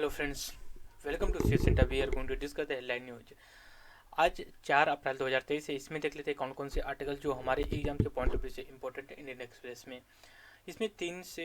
Hello friends, welcome to C centre. We are going to discuss the headline news. आज 4 अप्रैल 2023 है। इसमें देख लेते हैं कौन कौन से आर्टिकल जो हमारे एग्जाम के पॉइंट ऑफ व्यू से इंपॉर्टेंट है इंडियन एक्सप्रेस में। इसमें 3 से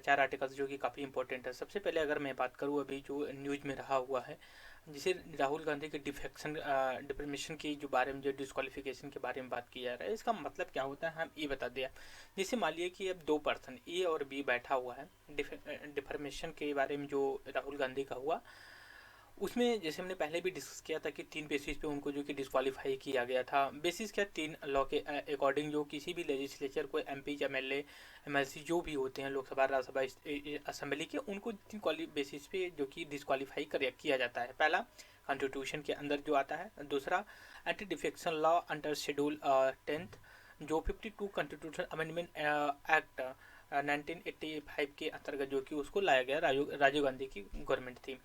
4 आर्टिकल्स जो कि काफ़ी इंपॉर्टेंट है। सबसे पहले अगर मैं बात करूँ अभी जो न्यूज में रहा हुआ है, जिसे राहुल गांधी के डिफेक्शन की जो बारे में, जो डिस्क्वालिफिकेशन के बारे में बात की जा रहा है, इसका मतलब क्या होता है हम ये बता दिया। जैसे मान लिया कि अब दो पर्सन ए और बी बैठा हुआ है। डिफर्मेशन के बारे में जो राहुल गांधी का हुआ, उसमें जैसे हमने पहले भी डिस्कस किया था कि 3 बेसिस पे उनको जो कि डिस्क्वालीफाई किया गया था। बेसिस क्या, 3 लॉ के अकॉर्डिंग जो किसी भी लेजिस्लेचर को MP MLA MLC जो भी होते हैं, लोकसभा राज्यसभा असेंबली के, उनको 3 बेसिस पे जो कि डिस्क्वालीफाई किया जाता है। पहला कॉन्स्टिट्यूशन के अंदर जो आता है, दूसरा anti defection law under schedule 10th जो 52 कॉन्स्टिट्यूशन अमेंडमेंट एक्ट 1985 के अंतर्गत जो कि उसको लाया गया। राजीव गांधी की गवर्नमेंट थी।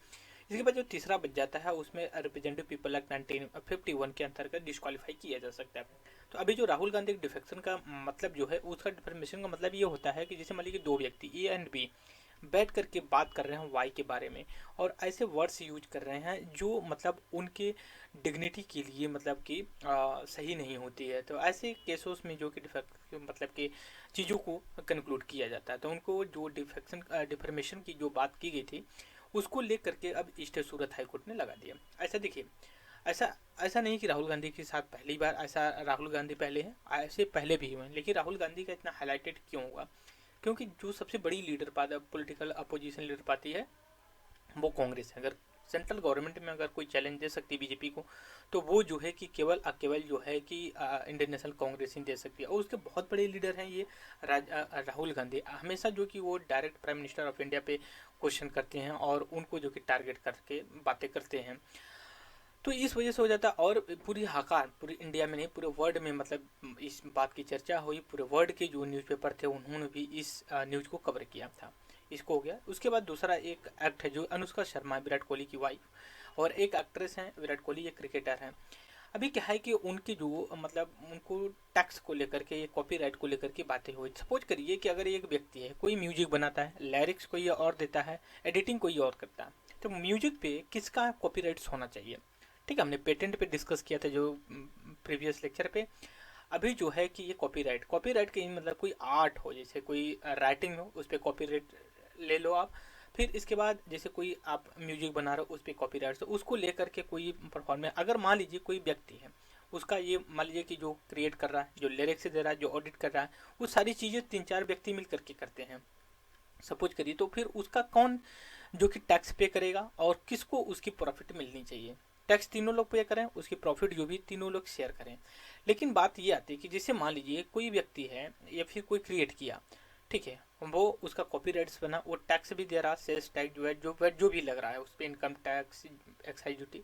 इसके बाद जो तीसरा बच जाता है उसमें रिप्रेजेंटेटिव पीपल एक्ट 1951 के अंतर्गत डिस्क्वालीफाई किया जा सकता है। तो अभी जो राहुल गांधी डिफेक्शन का मतलब जो है, उसका डिफर्मेशन का मतलब ये होता है कि जैसे मान लीजिए दो व्यक्ति ए एंड बी बैठ करके बात कर रहे हैं वाई के बारे में, और ऐसे वर्ड्स यूज कर रहे हैं जो मतलब उनके डिग्निटी के लिए मतलब कि सही नहीं होती है। तो ऐसे केसेस में जो कि मतलब कि चीज़ों को कंक्लूड किया जाता है। तो उनको जो डिफर्मेशन की जो बात की गई थी, उसको लेकर के अब स्टे सूरत हाई कोर्ट ने लगा दिया। ऐसा देखिए, ऐसा ऐसा नहीं कि राहुल गांधी के साथ पहली बार ऐसा, राहुल गांधी पहले हैं, ऐसे पहले भी हुए हैं, लेकिन राहुल गांधी का इतना हाईलाइटेड क्यों हुआ? क्योंकि जो सबसे बड़ी leader party, political opposition leader party है, वो कांग्रेस है। अगर सेंट्रल गवर्नमेंट में अगर कोई चैलेंज दे सकती है बीजेपी को, तो वो जो है कि केवल जो है कि इंडियन नेशनल कांग्रेस ही दे सकती है। और उसके बहुत बड़े लीडर हैं ये राहुल गांधी। हमेशा जो कि वो direct prime minister of India पे क्वेश्चन करते हैं और उनको जो कि टारगेट करके बातें करते हैं। तो इस वजह से हो जाता है। और पूरी हाकार, पूरी इंडिया में नहीं, पूरे वर्ल्ड में मतलब इस बात की चर्चा हुई। पूरे वर्ल्ड के जो न्यूज़पेपर थे उन्होंने भी इस न्यूज़ को कवर किया था। इसको हो गया। उसके बाद दूसरा एक एक्ट है जो अनुष्का शर्मा, विराट कोहली की वाइफ, और एक एक्ट्रेस हैं विराट कोहली, एक क्रिकेटर हैं। अभी क्या है कि उनकी जो मतलब उनको टैक्स को लेकर के, कॉपीराइट को लेकर के बातें हुई। सपोज करिए कि अगर एक व्यक्ति है, कोई म्यूजिक बनाता है, लिरिक्स कोई और देता है, एडिटिंग कोई और करता है, तो म्यूजिक पे किसका कॉपीराइट्स होना चाहिए? ठीक है, हमने पेटेंट पे डिस्कस किया था जो प्रीवियस लेक्चर पे। अभी जो है कि ये कॉपीराइट कॉपीराइट के मतलब कोई आर्ट हो, जैसे कोई राइटिंग हो, उस पर कॉपीराइट ले लो आप। फिर इसके बाद जैसे कोई आप म्यूजिक बना रहे हो, उस पर कॉपीराइट, तो उसको लेकर के कोई परफॉर्मेंस, अगर मान लीजिए कोई व्यक्ति है, उसका ये मान लीजिए कि जो क्रिएट कर रहा है, जो लिरिक्स दे रहा है, जो ऑडिट कर रहा है, वो सारी चीज़ें 3 4 व्यक्ति मिल करके करते हैं, सपोज करिए। तो फिर उसका कौन जो कि टैक्स पे करेगा और किसको उसकी प्रॉफिट मिलनी चाहिए? टैक्स तीनों लोग पे करें, उसकी प्रॉफिट जो भी तीनों लोग शेयर करें। लेकिन बात ये आती है कि जैसे मान लीजिए कोई व्यक्ति है या फिर कोई क्रिएट किया, ठीक है, वो उसका कॉपीराइट्स बना, वो टैक्स भी दे रहा, सेल्स टैक्स जो है, जो भी लग रहा है उस पर, इनकम टैक्स, एक्साइज ड्यूटी।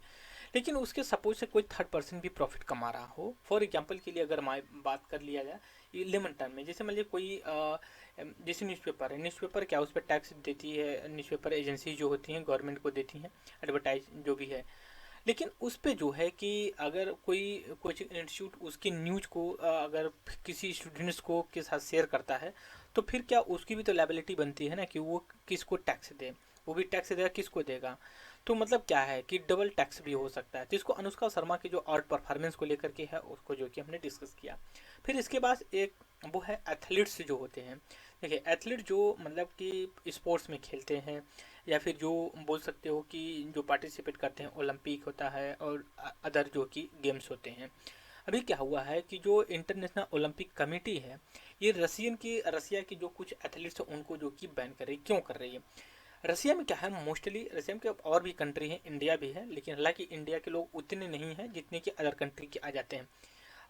लेकिन उसके सपोज से कोई थर्ड पर्सन भी प्रॉफिट कमा रहा हो। फॉर एग्जाम्पल के लिए अगर बात कर लिया जाए लेमन टर्म में, जैसे मान लीजिए कोई जैसे न्यूज़पेपर है, न्यूज़पेपर क्या उस पर टैक्स देती है, न्यूज़पेपर एजेंसी जो होती हैं गवर्नमेंट को देती हैं, एडवर्टाइज जो भी है। लेकिन उस पे जो है कि अगर कोई कोचिंग इंस्टीट्यूट उसकी न्यूज को अगर किसी स्टूडेंट्स को के साथ शेयर करता है, तो फिर क्या उसकी भी तो लाइबिलिटी बनती है ना, कि वो किसको टैक्स दे, वो भी टैक्स देगा, किसको देगा? तो मतलब क्या है कि डबल टैक्स भी हो सकता है। तो इसको अनुष्का शर्मा की जो आर्ट परफॉर्मेंस को लेकर के है, उसको जो कि हमने डिस्कस किया। फिर इसके बाद एक वो है एथलीट्स जो होते हैं। देखिए, एथलीट जो मतलब कि स्पोर्ट्स में खेलते हैं, या फिर जो बोल सकते हो कि जो पार्टिसिपेट करते हैं, ओलंपिक होता है और अदर जो कि गेम्स होते हैं। अभी क्या हुआ है कि जो इंटरनेशनल ओलंपिक कमेटी है, ये रसिया की जो कुछ एथलीट्स हैं उनको जो कि बैन कर रही है। क्यों कर रही है? रसिया में क्या है, मोस्टली रसिया में और भी कंट्री हैं, इंडिया भी है, लेकिन हालांकि इंडिया के लोग उतने नहीं हैं जितने कि अदर कंट्री के आ जाते हैं।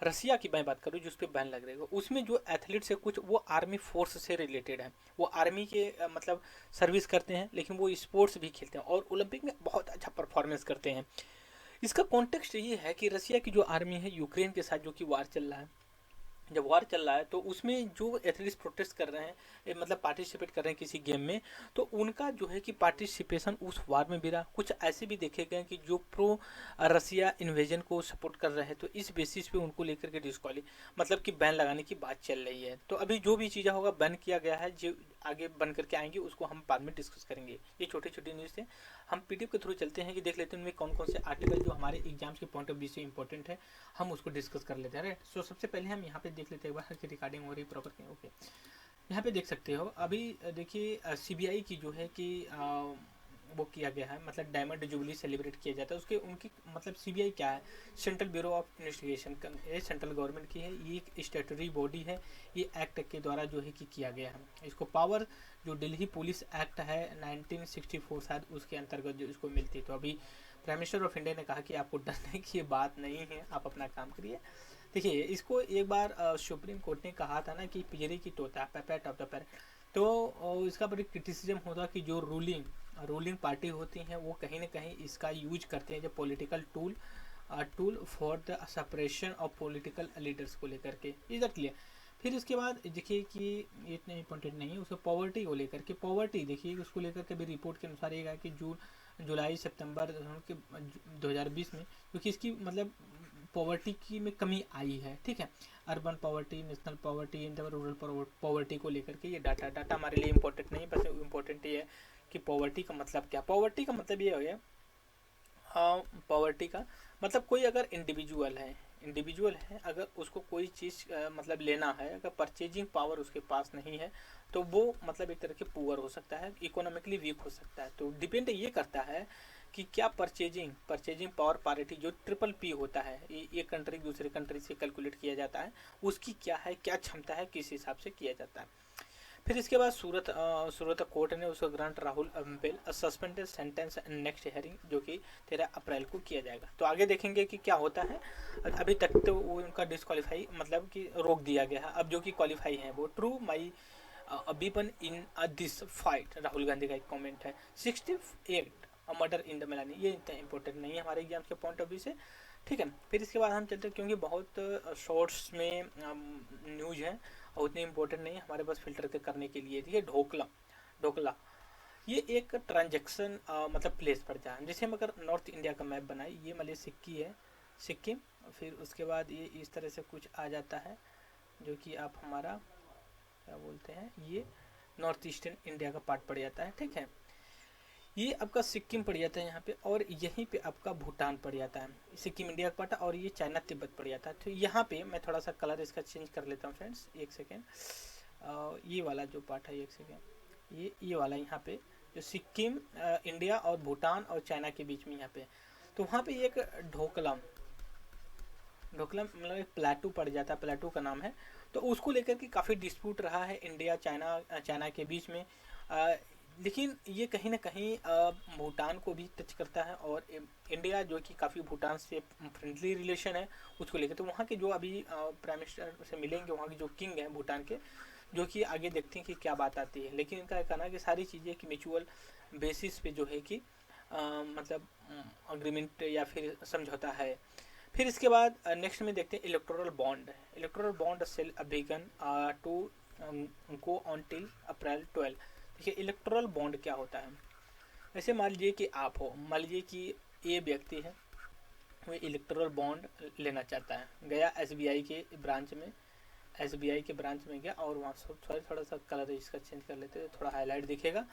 रसिया की मैं बात करूँ जिस पे बैन लग रहा है, उसमें जो एथलीट्स है कुछ वो आर्मी फोर्स से रिलेटेड है। वो आर्मी के मतलब सर्विस करते हैं, लेकिन वो स्पोर्ट्स भी खेलते हैं और ओलंपिक में बहुत अच्छा परफॉर्मेंस करते हैं। इसका कॉन्टेक्स्ट ये है कि रसिया की जो आर्मी है, यूक्रेन के साथ जो कि वार चल रहा है, जब वार चल रहा है, तो उसमें जो एथलीट्स प्रोटेस्ट कर रहे हैं, मतलब पार्टिसिपेट कर रहे हैं किसी गेम में, तो उनका जो है कि पार्टिसिपेशन उस वार में भी रहा। कुछ ऐसे भी देखे गए कि जो प्रो रसिया इन्वेजन को सपोर्ट कर रहे हैं, तो इस बेसिस पे उनको लेकर के डिस्क्वाली मतलब कि बैन लगाने की बात चल रही है। तो अभी जो भी चीज़ें होगा बैन किया गया है, जो आगे बन करके आएंगी उसको हम बाद में डिस्कस करेंगे। ये छोटे छोटे न्यूज़ थे, हम पीडीएफ के थ्रू चलते हैं कि देख लेते हैं उनमें कौन कौन से आर्टिकल जो हमारे एग्जाम्स के पॉइंट ऑफ व्यू से इंपॉर्टेंट है, हम उसको डिस्कस कर लेते हैं। राइट, सो सबसे पहले हम यहाँ पे देख लेते हैं एक बार कि रिकॉर्डिंग हो रही प्रॉपर। ओके, यहाँ पे देख सकते हो अभी देखिए सीबीआई की जो है कि वो किया गया है, मतलब डायमंड जुबली सेलिब्रेट किया जाता है उसके, उनकी मतलब सीबीआई क्या है, सेंट्रल ब्यूरो ऑफ इन्वेस्टिगेशन, ये सेंट्रल गवर्नमेंट की है, ये एक स्टैट्यूटरी बॉडी है, ये एक्ट के द्वारा जो है कि किया गया है। इसको पावर जो दिल्ली पुलिस एक्ट है 1964 शायद उसके अंतर्गत जो इसको मिलती है। तो अभी प्राइम मिनिस्टर ऑफ इंडिया ने कहा कि आपको डरने की बात नहीं है, आप अपना काम करिए। देखिए इसको एक बार सुप्रीम कोर्ट ने कहा था ना कि पिंजरे की तोता पैपेट ऑफ द पैरेट, तो इसका बड़ी क्रिटिसिज्म होता कि जो रूलिंग पार्टी होती हैं वो कहीं ना कहीं इसका यूज करते हैं जो political tool for the suppression of political leaders को लेकर के, इधर क्लियर। फिर उसके बाद देखिए कि ये इतना इंपॉर्टेंट नहीं है, उसको पॉवर्टी को लेकर के, पॉवर्टी देखिए उसको लेकर के भी रिपोर्ट के अनुसार ये है कि जुलाई सितंबर 2020 में, क्योंकि इसकी मतलब पॉवर्टी की में कमी आई है। ठीक है, urban poverty, national poverty, rural poverty को लेकर के ये डाटा हमारे लिए इंपॉर्टेंट नहीं, बस इंपॉर्टेंट ये है कि पॉवर्टी का मतलब क्या। पॉवर्टी का मतलब ये हो गया, पॉवर्टी का मतलब कोई अगर इंडिविजुअल है अगर उसको कोई चीज़ मतलब लेना है, अगर परचेजिंग पावर उसके पास नहीं है तो वो मतलब एक तरह के पुअर हो सकता है, इकोनॉमिकली वीक हो सकता है। तो डिपेंड ये करता है कि क्या परचेजिंग पावर पारिटी जो ट्रिपल पी होता है, ये कंट्री दूसरे कंट्री से कैलकुलेट किया जाता है, उसकी क्या है, क्या क्षमता है, किस हिसाब से किया जाता है। फिर इसके बाद सूरत कोर्ट ने उसको grant Rahul bail suspended sentence next hearing, जो कि 13 अप्रैल को किया जाएगा। तो आगे देखेंगे कि क्या होता है। अभी तक तो उनका डिस्क्वालीफाई मतलब कि रोक दिया गया है, अब जो कि क्वालिफाई है वो true my weapon in this fight, Rahul Gandhi का एक कमेंट है। 68 मर्डर इन द मिलानी, ये इतना इंपॉर्टेंट नहीं है हमारे एग्जाम के पॉइंट ऑफ व्यू से। ठीक है, फिर इसके बाद हम चलते हैं क्योंकि बहुत शॉर्ट्स में न्यूज है और उतनी इंपॉर्टेंट नहीं है हमारे पास फिल्टर के करने के लिए। देखिए ढोकला ये एक ट्रांजेक्शन मतलब प्लेस पड़ता है, जैसे हम अगर नॉर्थ इंडिया का मैप बनाए, ये मान लीजिए सिक्किम, फिर उसके बाद ये इस तरह से कुछ आ जाता है जो कि आप हमारा क्या बोलते हैं, ये नॉर्थ ईस्टर्न इंडिया का पार्ट पड़ जाता है। ठीक है, ये आपका सिक्किम पड़ जाता है यहाँ पे, और यहीं पे आपका भूटान पड़ जाता है, सिक्किम इंडिया का पार्ट, और ये चाइना तिब्बत पड़ जाता है। तो यहाँ पे मैं थोड़ा सा कलर इसका चेंज कर लेता हूँ फ्रेंड्स, एक सेकेंड। ये वाला जो पार्ट है, एक सेकेंड, ये वाला यहाँ पे जो सिक्किम इंडिया और भूटान और चाइना के बीच में यहाँ पे, तो वहाँ पे एक ढोकलम मतलब एक प्लेटू पड़ जाता है, प्लेटू का नाम है। तो उसको लेकर के काफ़ी डिस्प्यूट रहा है इंडिया चाइना के बीच में, लेकिन ये कहीं ना कहीं भूटान को भी टच करता है, और इंडिया जो कि काफ़ी भूटान से फ्रेंडली रिलेशन है उसको लेकर। तो वहाँ के जो अभी प्राइम मिनिस्टर से मिलेंगे, वहाँ के जो किंग हैं भूटान के, जो कि आगे देखते हैं कि क्या बात आती है। लेकिन इनका कहना है कि सारी चीज़ें कि म्यूचुअल बेसिस पे जो है कि मतलब अग्रीमेंट या फिर समझौता है। फिर इसके बाद नेक्स्ट में देखते हैं electoral bond sale began to go on till April 12। देखिए इलेक्टोरल बॉन्ड क्या होता है, ऐसे मान लीजिए कि आप हो, मान लीजिए कि ये व्यक्ति है वो इलेक्टोरल बॉन्ड लेना चाहता है, गया एसबीआई के ब्रांच में गया, और वहाँ से थोड़ा सा कलर इसका चेंज कर लेते हैं, थोड़ा हाईलाइट दिखेगा।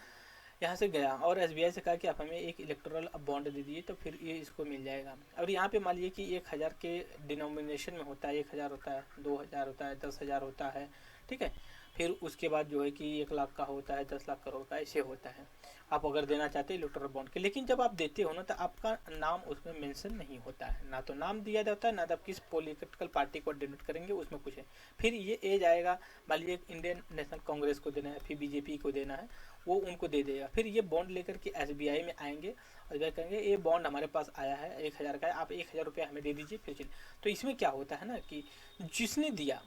यहाँ से गया और एसबीआई से कहा कि आप हमें एक इलेक्टोरल बॉन्ड दे दीजिए, तो फिर ये इसको मिल जाएगा। और यहाँ पे मान लीजिए कि 1000 के डिनोमिनेशन में होता है, 1000 होता है, 2000 होता है, 10,000 होता है। ठीक है, फिर उसके बाद जो है कि 1 लाख का होता है, 10 लाख करोड़ का, ऐसे होता है आप अगर देना चाहते हैं इलेक्टोरल बॉन्ड के। लेकिन जब आप देते हो ना तो आपका नाम उसमें मेंशन नहीं होता है, ना तो नाम दिया जाता है, ना तो आप किस पॉलिटिकल पार्टी को डोनेट करेंगे उसमें कुछ है। फिर ये एज आएगा, मान लीजिए इंडियन नेशनल कांग्रेस को देना है, फिर बीजेपी को देना है, वो उनको दे देगा। फिर ये बॉन्ड लेकर के एसबीआई में आएंगे और क्या कहेंगे, ये बॉन्ड हमारे पास आया है 1000 का है, आप 1000 रुपया हमें दे दीजिए, फिर चलिए। तो इसमें क्या होता है ना कि जिसने दिया,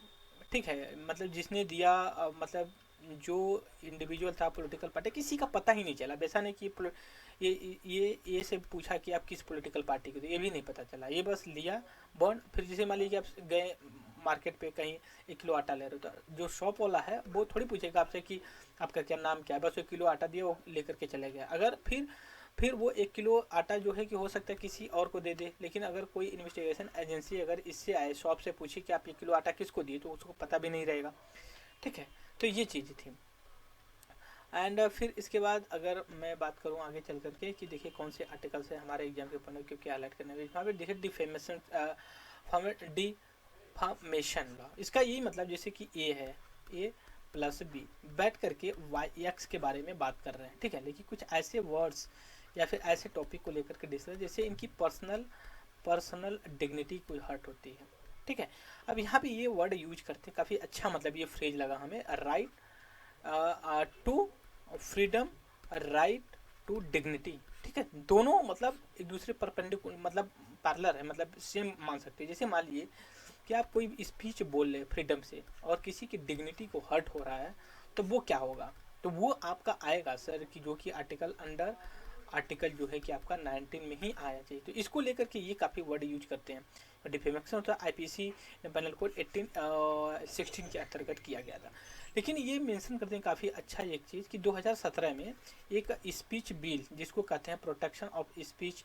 ठीक है, मतलब जिसने दिया मतलब जो इंडिविजुअल था पॉलिटिकल पार्टी, किसी का पता ही नहीं चला। वैसा नहीं कि ये से पूछा कि आप किस पॉलिटिकल पार्टी को, ये भी नहीं पता चला, ये बस लिया बॉन्ड। फिर जैसे मान लीजिए आप गए मार्केट पे कहीं 1 किलो आटा ले रहे हो, तो जो शॉप वाला है वो थोड़ी पूछेगा आपसे कि आपका क्या नाम क्या है, बस 1 किलो आटा दिया, वो लेकर के चले गया। अगर फिर वो 1 किलो आटा जो है कि हो सकता है किसी और को दे दे, लेकिन अगर कोई इन्वेस्टिगेशन एजेंसी अगर इससे आए, शॉप से पूछे कि आप 1 किलो आटा किसको दिए, तो उसको पता भी नहीं रहेगा। ठीक है, तो ये चीज़ थी। एंड फिर इसके बाद अगर मैं बात करूँ आगे चल करके कि देखिए कौन से आर्टिकल से हमारे एग्जाम के पॉइंट ऑफ व्यू क्या हाईलाइट करने में, यहाँ पे देखिए डिफेमेशन लॉ, इसका यही मतलब जैसे कि ए है, ए प्लस बी बैठ करके वाई एक्स के बारे में बात कर रहे हैं, ठीक है, लेकिन कुछ ऐसे वर्ड्स या फिर ऐसे टॉपिक को लेकर के डिस्कस जैसे इनकी पर्सनल डिग्निटी को हर्ट होती है, ठीक है। अब यहाँ पे ये वर्ड यूज करते हैं, काफ़ी अच्छा मतलब ये फ्रेज लगा हमें, right to freedom, right to dignity, ठीक है, दोनों मतलब एक दूसरे परपेंडिकुलर मतलब पैरेलल है, मतलब सेम मान सकते हैं। जैसे मान लीजिए कि आप कोई स्पीच बोल रहे फ्रीडम से और किसी की डिग्निटी को हर्ट हो रहा है, तो वो क्या होगा, तो वो आपका आएगा सर कि जो कि आर्टिकल जो है कि आपका 19 में ही आया चाहिए, तो इसको लेकर के ये काफ़ी वर्ड यूज करते हैं। डिफेमेशन होता है आईपीसी पैनल कोड 16 के अंतर्गत किया गया था। लेकिन ये मेंशन करते हैं काफ़ी अच्छा एक चीज़ कि 2017 में एक स्पीच बिल जिसको कहते हैं प्रोटेक्शन ऑफ स्पीच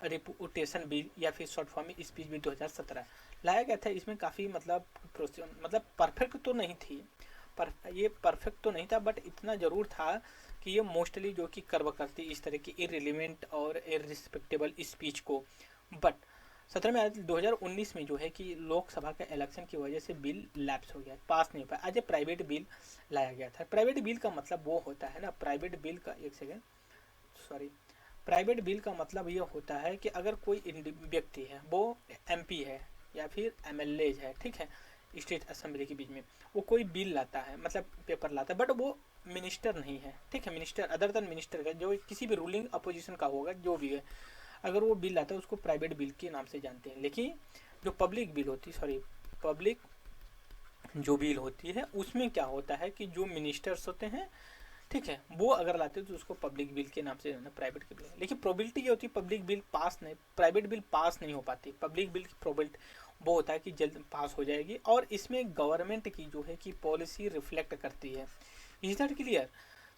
रिपोर्टेशन बिल या फिर शॉर्ट फॉर्म में स्पीच बिल 2017 लाया गया था। इसमें काफ़ी मतलब परफेक्ट तो नहीं थी, ये परफेक्ट तो नहीं था, बट इतना ज़रूर था कि ये मोस्टली जो कि कर्व करती इस तरह की इररिलेवेंट और इररिस्पेक्टेबल स्पीच को। बट 2019 में जो है कि लोकसभा के इलेक्शन की वजह से बिल लैप्स हो गया, पास नहीं हो पाया। आज प्राइवेट बिल लाया गया था। प्राइवेट बिल का मतलब वो होता है ना, प्राइवेट बिल का प्राइवेट बिल का मतलब ये होता है कि अगर कोई व्यक्ति है, वो एमपी है या फिर एमएलए है, ठीक है, स्टेट असेंबली के बीच में वो कोई बिल लाता है, मतलब पेपर लाता है, बट वो मिनिस्टर नहीं है, ठीक है, मिनिस्टर अदर देन मिनिस्टर का, जो किसी भी रूलिंग अपोजिशन का होगा जो भी है, अगर वो बिल लाता है उसको प्राइवेट बिल के नाम से जानते हैं। लेकिन जो पब्लिक बिल होती है, पब्लिक जो बिल होती है उसमें क्या होता है कि जो मिनिस्टर्स होते हैं, ठीक है, वो अगर लाते हैं तो उसको पब्लिक बिल के नाम से जाना, प्राइवेट के बिल। लेकिन प्रोबेबिलिटी ये होती है पब्लिक बिल पास नहीं, प्राइवेट बिल पास नहीं हो पाती। पब्लिक बिल की प्रोबेबिलिटी वो होता है कि जल्द पास हो जाएगी, और इसमें गवर्नमेंट की जो है कि पॉलिसी रिफ्लेक्ट करती है। Is that clear?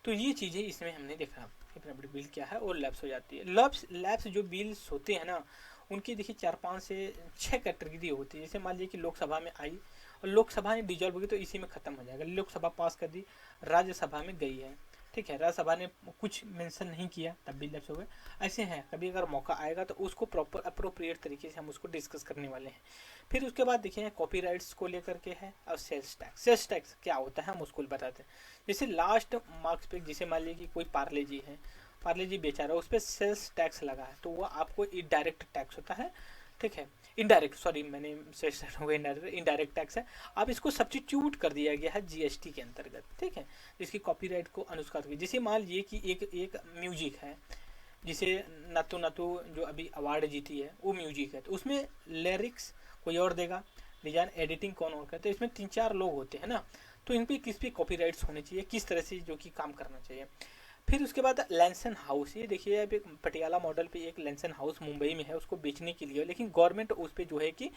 तो ये चीज़ें इसमें हमने देखा कि प्राइवेट बिल क्या है और लैप्स हो जाती है। लैप्स जो बिल्स होते हैं ना, उनकी देखिए 4-5 से 6 कैटेगरी होती है। जैसे मान लीजिए कि लोकसभा में आई और लोकसभा ने डिजॉल्व होगी तो इसी में ख़त्म हो जाएगा। लोकसभा पास कर दी, राज्यसभा में गई है, ठीक है, राज्यसभा ने कुछ मेंशन नहीं किया तब भी लैप्स हो गए। ऐसे हैं, कभी अगर मौका आएगा तो उसको प्रॉपर अप्रोप्रिएट तरीके से हम उसको डिस्कस करने वाले हैं। फिर उसके बाद देखिए कॉपीराइट्स को लेकर के है, और सेल्स टैक्स क्या होता है हम उसको बताते हैं। जैसे लास्ट मार्क्स पे जैसे मान लीजिए कि कोई पार्ले जी है, पार्ले जी बेचा रहा है, उस पर सेल्स टैक्स लगा है, तो वो आपको इनडायरेक्ट टैक्स होता है, ठीक है, इनडायरेक्ट, सॉरी मैंने इनडायरेक्ट टैक्स है। अब इसको सब्स्टिट्यूट कर दिया गया है जीएसटी के अंतर्गत, ठीक है, इसकी कॉपीराइट को अनुसार। जैसे मान लीजिए कि एक म्यूजिक है, जिसे नातू नातू जो अभी अवार्ड जीती है वो म्यूजिक है, तो उसमें लिरिक्स कोई और देगा, डिजाइन एडिटिंग कौन और करते हैं, इसमें 3-4 लोग होते हैं ना, तो इन पे किस पे कॉपीराइट्स होने चाहिए, किस तरह से जो कि काम करना चाहिए। फिर उसके बाद लैंसन हाउस, ये देखिए अभी पटियाला मॉडल पे एक लैंसन हाउस मुंबई में है, उसको बेचने के लिए, लेकिन गवर्नमेंट उस पर जो है कि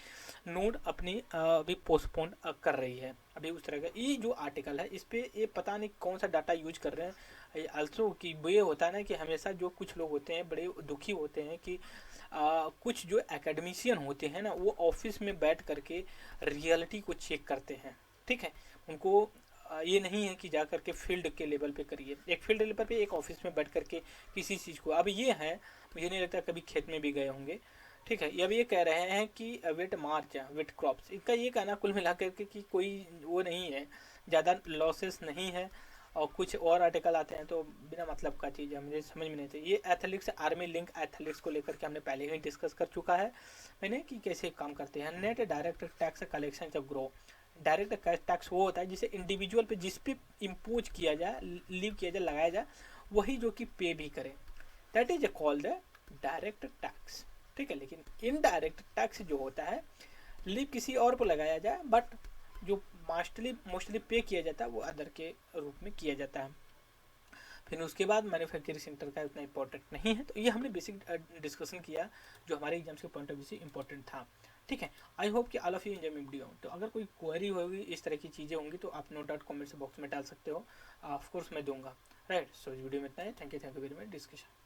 नोड अपनी अभी पोस्टपोन कर रही है। अभी उस तरह का ये जो आर्टिकल है इस पर ये पता नहीं कौन सा डाटा यूज कर रहे हैं आल्सो, कि ये होता है ना कि हमेशा जो कुछ लोग होते हैं बड़े दुखी होते हैं कि कुछ जो एकेडमिशियन होते हैं ना, वो ऑफिस में बैठ करके रियलिटी को चेक करते हैं, ठीक है, उनको ये नहीं है कि जा करके फील्ड के लेवल पे करिए, एक फील्ड लेवल पे एक ऑफिस में बैठ करके किसी चीज़ को। अब ये है, मुझे नहीं लगता कभी खेत में भी गए होंगे, ठीक है, अब ये कह रहे हैं कि वेट मार्च वेट क्रॉप्स, इनका ये कहना कुल मिला करके कि कोई वो नहीं है, ज़्यादा लॉसेस नहीं है, और कुछ और आर्टिकल आते हैं तो बिना मतलब का चीज़ है, मुझे समझ में नहीं आती। ये एथलेटिक्स आर्मी लिंक एथलेटिक्स को लेकर के हमने पहले ही डिस्कस कर चुका है मैंने कि कैसे काम करते हैं। नेट डायरेक्ट टैक्स कलेक्शन जब ग्रो, डायरेक्ट टैक्स वो होता है जिसे इंडिविजुअल पे जिस पे इम्पोज किया जाए, लीव किया जाए, लगाया जाए, वही जो कि पे भी करे, that is called direct tax, ठीक है। लेकिन इनडायरेक्ट टैक्स जो होता है, लीव किसी और को लगाया जाए बट जो मोस्टली पे किया जाता है वो अदर के रूप में किया जाता है। फिर उसके बाद मैन्युफैक्चरिंग सेक्टर का उतना इंपॉर्टेंट नहीं है, तो ये हमने बेसिक डिस्कशन किया जो हमारे एग्जाम्स के पॉइंट ऑफ व्यू से इंपॉर्टेंट था, ठीक है। आई होप कि all of you enjoy my video. तो अगर कोई क्वेरी होगी, इस तरह की चीज़ें होंगी तो आप नो डाउट कमेंट्स बॉक्स में डाल सकते हो, ऑफ कोर्स मैं दूंगा, राइट। सो इस वीडियो में इतना ही, thank you very much discussion.